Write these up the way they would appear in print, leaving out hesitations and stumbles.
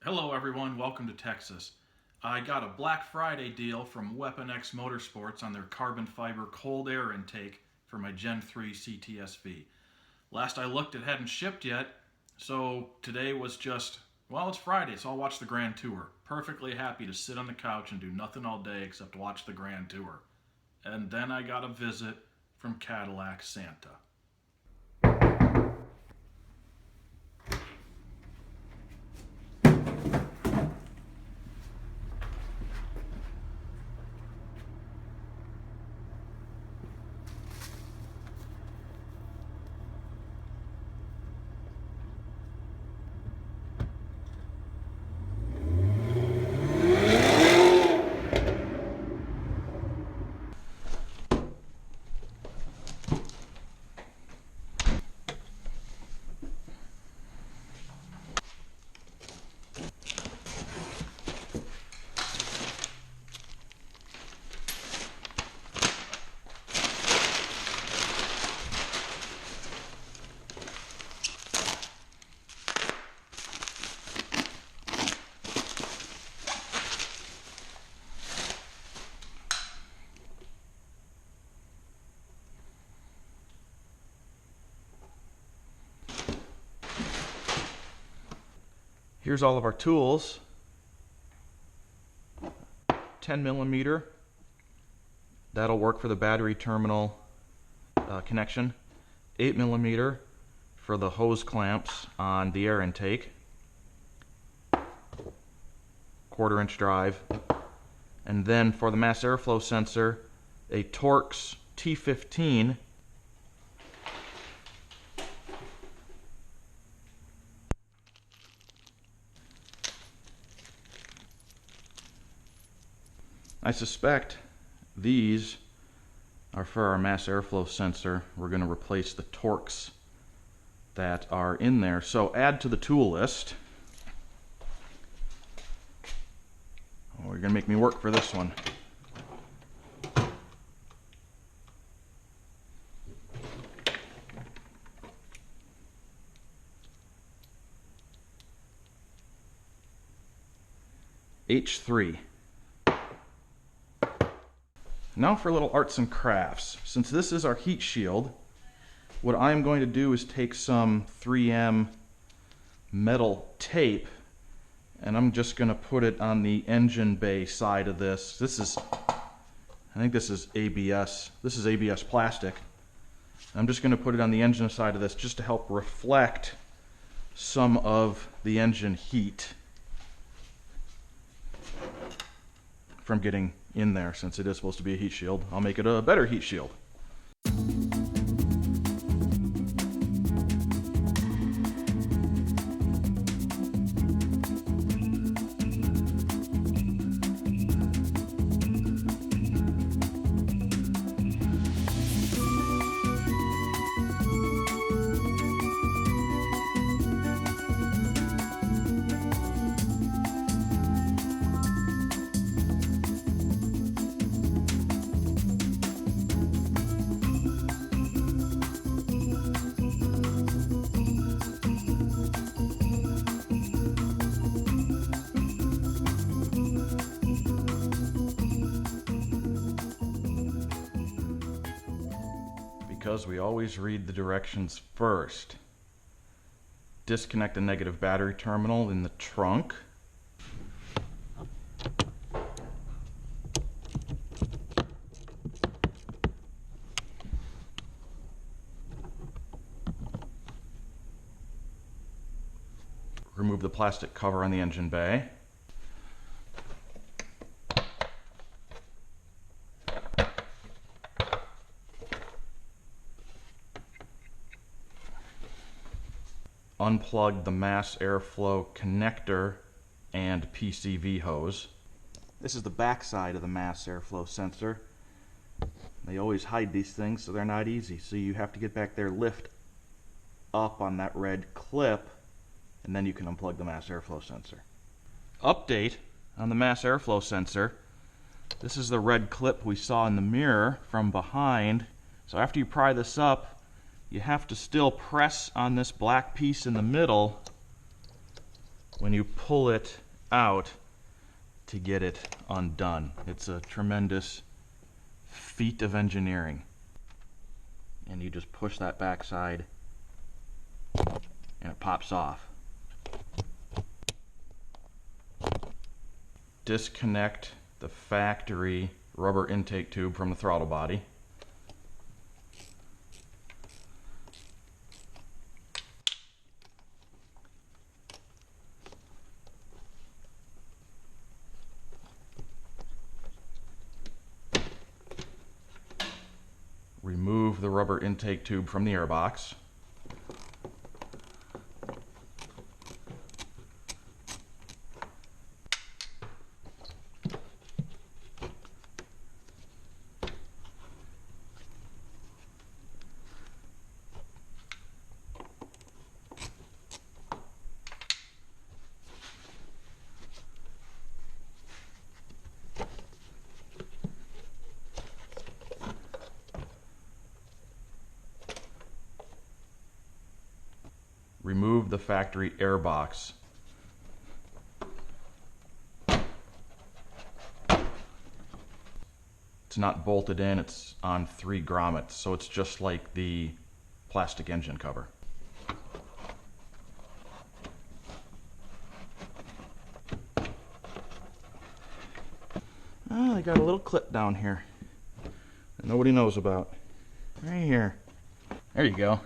Hello everyone, welcome to Texas. I got a Black Friday deal from WeaponX Motorsports on their carbon fiber cold air intake for my Gen 3 CTS-V. Last I looked, it hadn't shipped yet, so today was just, well, it's Friday, so I'll watch the Grand Tour. Perfectly happy to sit on the couch and do nothing all day except watch the Grand Tour. And then I got a visit from Cadillac Santa. Here's all of our tools. 10mm, that'll work for the battery terminal connection. 8mm for the hose clamps on the air intake. 1/4-inch drive. And then for the mass airflow sensor, a Torx T15. I suspect these are for our mass airflow sensor. We're going to replace the Torx that are in there. So add to the tool list. Oh, you're going to make me work for this one. H3. Now for little arts and crafts. Since this is our heat shield, what I'm going to do is take some 3M metal tape and I'm just going to put it on the engine bay side of this. I think this is ABS. This is ABS plastic. I'm just going to put it on the engine side of this just to help reflect some of the engine heat from getting in there. Since it is supposed to be a heat shield, I'll make it a better heat shield. Because we always read the directions first. Disconnect the negative battery terminal in the trunk. Remove the plastic cover on the engine bay. Unplug the mass airflow connector and PCV hose. This is the back side of the mass airflow sensor. They always hide these things, so they're not easy. So you have to get back there, lift up on that red clip, and then you can unplug the mass airflow sensor. Update on the mass airflow sensor. This is the red clip we saw in the mirror from behind. So after you pry this up, you have to still press on this black piece in the middle when you pull it out to get it undone. It's a tremendous feat of engineering. And you just push that backside and it pops off. Disconnect the factory rubber intake tube from the throttle body. Remove the rubber intake tube from the airbox. Remove the factory airbox. It's not bolted in, it's on 3 grommets, so it's just like the plastic engine cover. Oh, they got a little clip down here that nobody knows about. Right here. There you go.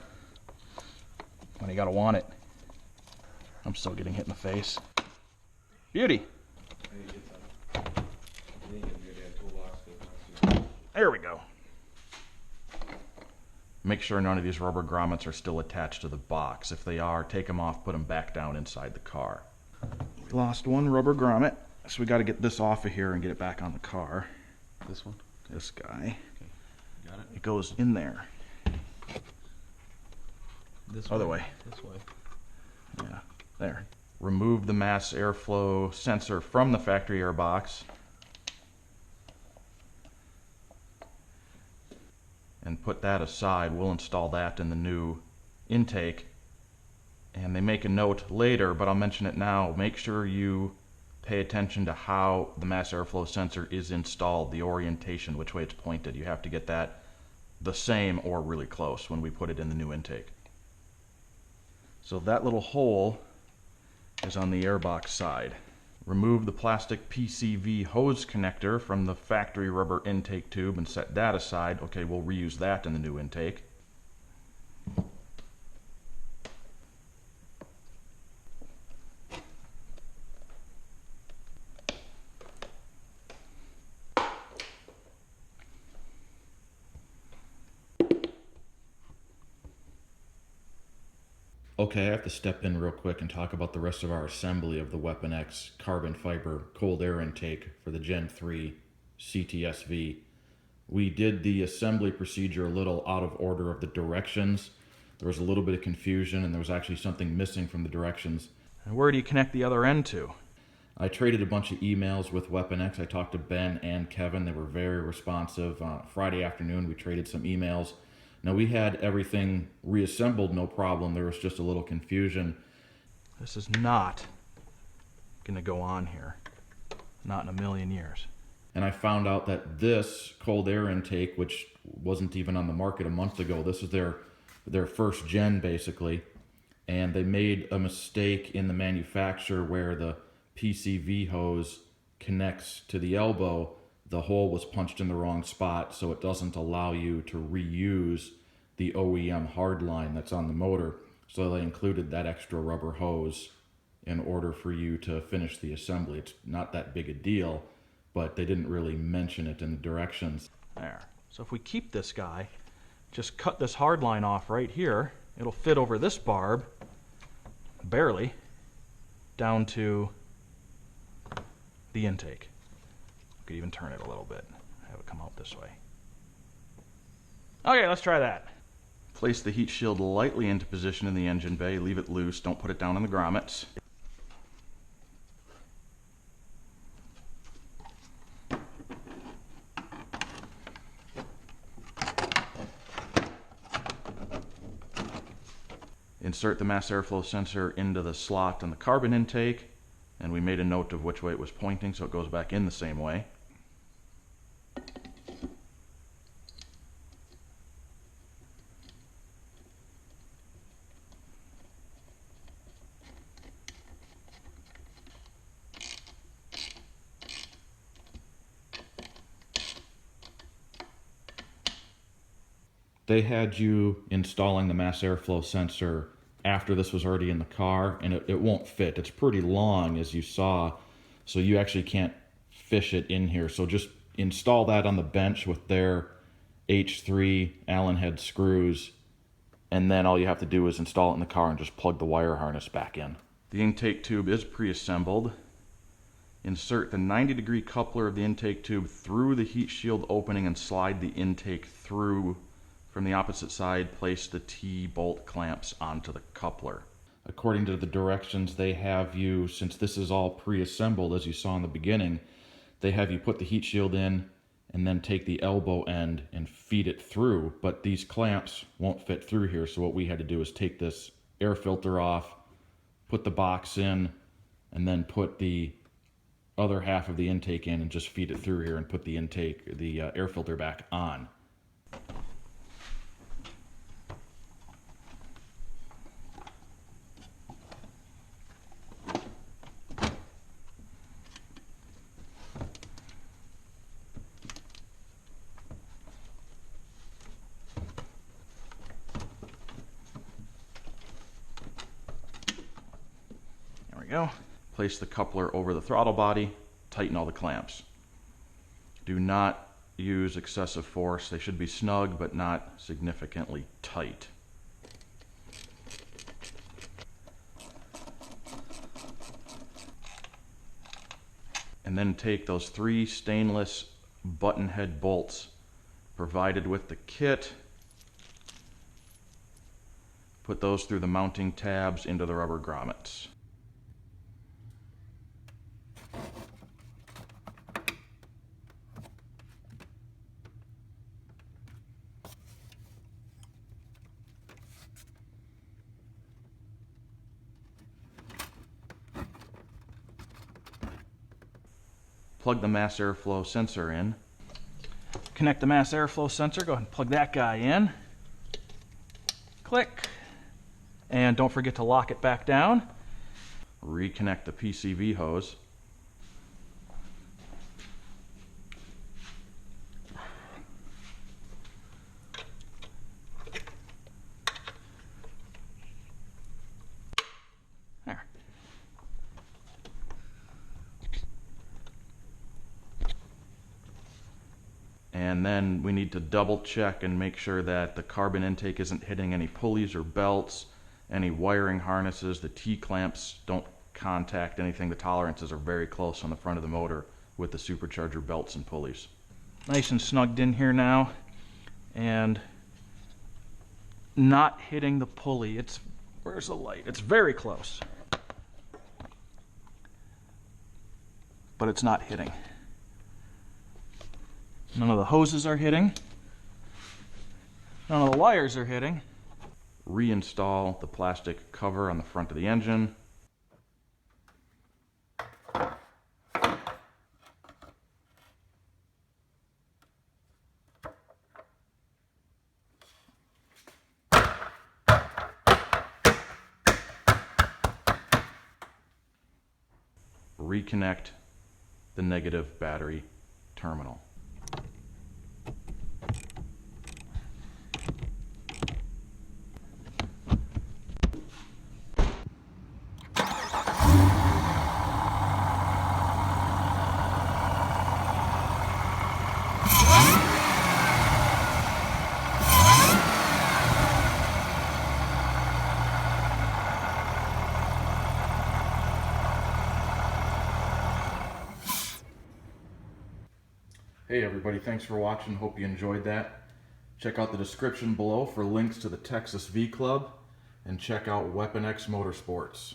When you gotta want it. I'm still getting hit in the face. Beauty. There we go. Make sure none of these rubber grommets are still attached to the box. If they are, take them off, put them back down inside the car. We lost one rubber grommet, so we got to get this off of here and get it back on the car. This one? This guy. Okay. Got it? It goes in there. This Other way. way. This way. Yeah, there. Remove the mass airflow sensor from the factory air box. And put that aside. We'll install that in the new intake. And they make a note later, but I'll mention it now. Make sure you pay attention to how the mass airflow sensor is installed, the orientation, which way it's pointed. You have to get that the same or really close when we put it in the new intake. So that little hole is on the airbox side. Remove the plastic PCV hose connector from the factory rubber intake tube and set that aside. Okay, we'll reuse that in the new intake. Okay, I have to step in real quick and talk about the rest of our assembly of the WeaponX carbon fiber cold air intake for the Gen 3 CTS-V. We did the assembly procedure a little out of order of the directions. There was a little bit of confusion and there was actually something missing from the directions. And where do you connect the other end to? I traded a bunch of emails with WeaponX. I talked to Ben and Kevin. They were very responsive. Friday afternoon we traded some emails. Now we had everything reassembled, no problem. There was just a little confusion. This is not going to go on here. Not in a million years. And I found out that this cold air intake, which wasn't even on the market a month ago, this is their first gen basically. And they made a mistake in the manufacture where the PCV hose connects to the elbow. The hole was punched in the wrong spot, so it doesn't allow you to reuse the OEM hardline that's on the motor. So they included that extra rubber hose in order for you to finish the assembly. It's not that big a deal, but they didn't really mention it in the directions. There. So if we keep this guy, just cut this hardline off right here, it'll fit over this barb, barely, down to the intake. Could even turn it a little bit, have it come out this way. Okay, let's try that. Place the heat shield lightly into position in the engine bay, leave it loose, don't put it down on the grommets. Insert the mass airflow sensor into the slot on the carbon intake. And we made a note of which way it was pointing, so it goes back in the same way. They had you installing the mass airflow sensor after this was already in the car, and it won't fit. It's pretty long, as you saw, so you actually can't fish it in here. So just install that on the bench with their H3 Allen head screws, and then all you have to do is install it in the car and just plug the wire harness back in. The intake tube is pre-assembled. Insert the 90-degree coupler of the intake tube through the heat shield opening and slide the intake through. From the opposite side, place the T-bolt clamps onto the coupler. According to the directions, they have you, since this is all pre-assembled as you saw in the beginning, they have you put the heat shield in and then take the elbow end and feed it through, but these clamps won't fit through here, so what we had to do is take this air filter off, put the box in, and then put the other half of the intake in and just feed it through here and put the air filter back on. Go. Place the coupler over the throttle body, tighten all the clamps. Do not use excessive force. They should be snug but not significantly tight. And then take those 3 stainless button head bolts provided with the kit, put those through the mounting tabs into the rubber grommets. Plug the mass airflow sensor in. Connect the mass airflow sensor. Go ahead and plug that guy in. Click. And don't forget to lock it back down. Reconnect the PCV hose. There. And then we need to double check and make sure that the carbon intake isn't hitting any pulleys or belts, any wiring harnesses. The T-clamps don't contact anything. The tolerances are very close on the front of the motor with the supercharger belts and pulleys. Nice and snugged in here now, and not hitting the pulley. Where's the light? It's very close, but it's not hitting. None of the hoses are hitting. None of the wires are hitting. Reinstall the plastic cover on the front of the engine. Reconnect the negative battery terminal. Hey everybody, thanks for watching. Hope you enjoyed that. Check out the description below for links to the Texas V Club, and check out WeaponX Motorsports.